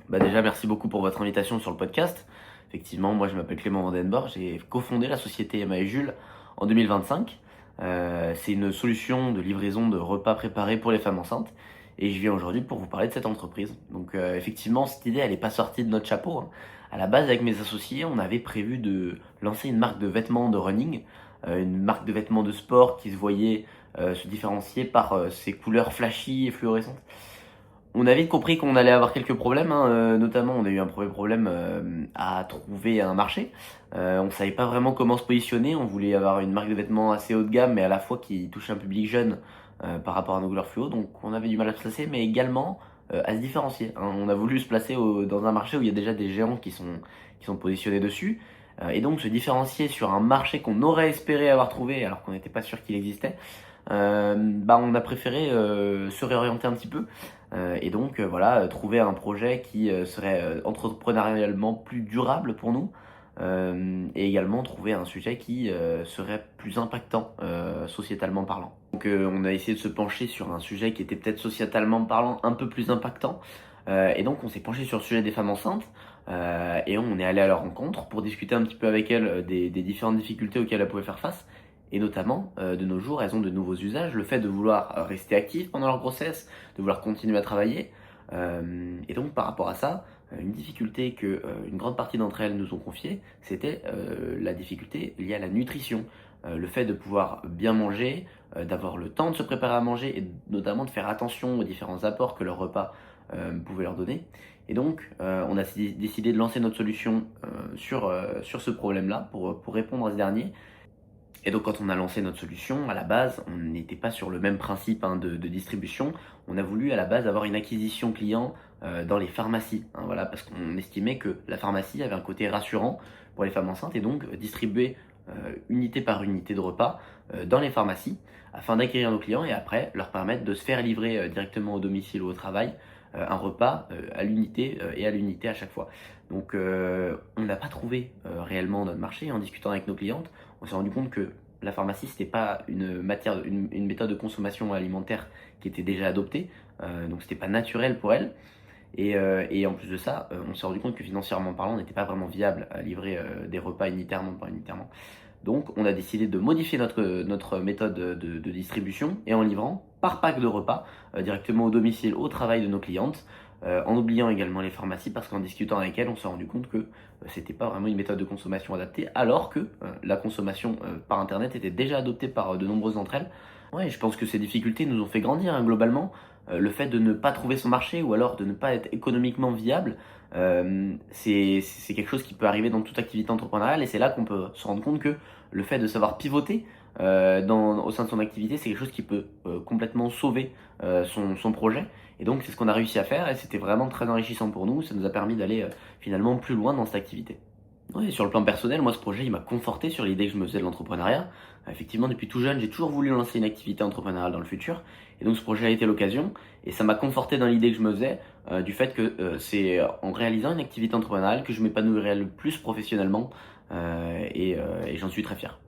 Déjà, merci beaucoup pour votre invitation sur le podcast. Effectivement, moi, je m'appelle Clément Vandenborg. J'ai cofondé la société Emma et Jules en 2025. C'est une solution de livraison de repas préparés pour les femmes enceintes. Et je viens aujourd'hui pour vous parler de cette entreprise. Effectivement, cette idée, elle n'est pas sortie de notre chapeau, hein. À la base, avec mes associés, on avait prévu de lancer une marque de vêtements de running, une marque de vêtements de sport qui se voyait se différencier par ses couleurs flashy et fluorescentes. On a vite compris qu'on allait avoir quelques problèmes, hein, notamment on a eu un premier problème à trouver un marché. On savait pas vraiment comment se positionner, on voulait avoir une marque de vêtements assez haut de gamme mais à la fois qui touchait un public jeune par rapport à nos couleurs fluo, donc on avait du mal à se placer mais également à se différencier, hein. On a voulu se placer dans un marché où il y a déjà des géants qui sont positionnés dessus, et donc se différencier sur un marché qu'on aurait espéré avoir trouvé alors qu'on n'était pas sûr qu'il existait. On a préféré se réorienter un petit peu voilà, trouver un projet qui serait entrepreneurialement plus durable pour nous, et également trouver un sujet qui serait plus impactant sociétalement parlant. On a essayé de se pencher sur un sujet qui était peut-être sociétalement parlant un peu plus impactant, et donc on s'est penché sur le sujet des femmes enceintes, et on est allé à leur rencontre pour discuter un petit peu avec elles des différentes difficultés auxquelles elles pouvaient faire face. Et notamment, de nos jours, elles ont de nouveaux usages, le fait de vouloir rester actives pendant leur grossesse, de vouloir continuer à travailler. Et donc par rapport à ça, une difficulté que une grande partie d'entre elles nous ont confiée, c'était la difficulté liée à la nutrition. Le fait de pouvoir bien manger, d'avoir le temps de se préparer à manger et notamment de faire attention aux différents apports que leur repas pouvait leur donner. Et donc, on a décidé de lancer notre solution sur ce problème-là pour répondre à ce dernier. Et donc quand on a lancé notre solution, à la base, on n'était pas sur le même principe, hein, de distribution. On a voulu à la base avoir une acquisition client dans les pharmacies, hein, voilà, parce qu'on estimait que la pharmacie avait un côté rassurant pour les femmes enceintes et donc distribuer unité par unité de repas dans les pharmacies afin d'acquérir nos clients et après leur permettre de se faire livrer directement au domicile ou au travail un repas à l'unité et à l'unité à chaque fois. On n'a pas trouvé réellement notre marché. En discutant avec nos clientes, on s'est rendu compte que la pharmacie, c'était pas une méthode de consommation alimentaire qui était déjà adoptée, donc c'était pas naturel pour elles. Et en plus de ça, on s'est rendu compte que financièrement parlant, on n'était pas vraiment viable à livrer des repas unitairement par unitairement. Donc on a décidé de modifier notre méthode de distribution et en livrant par pack de repas directement au domicile, au travail de nos clientes, en oubliant également les pharmacies parce qu'en discutant avec elles, on s'est rendu compte que c'était pas vraiment une méthode de consommation adaptée alors que la consommation par internet était déjà adoptée par de nombreuses d'entre elles. Ouais, je pense que ces difficultés nous ont fait grandir, hein, globalement. Le fait de ne pas trouver son marché ou alors de ne pas être économiquement viable, c'est quelque chose qui peut arriver dans toute activité entrepreneuriale et c'est là qu'on peut se rendre compte que le fait de savoir pivoter au sein de son activité, c'est quelque chose qui peut complètement sauver son projet. Et donc c'est ce qu'on a réussi à faire et c'était vraiment très enrichissant pour nous. Ça nous a permis d'aller finalement plus loin dans cette activité. Oui, sur le plan personnel, moi ce projet il m'a conforté sur l'idée que je me faisais de l'entrepreneuriat. Effectivement, depuis tout jeune, j'ai toujours voulu lancer une activité entrepreneuriale dans le futur. Et donc ce projet a été l'occasion. Et ça m'a conforté dans l'idée que je me faisais du fait que c'est en réalisant une activité entrepreneuriale que je m'épanouirais le plus professionnellement. Et j'en suis très fier.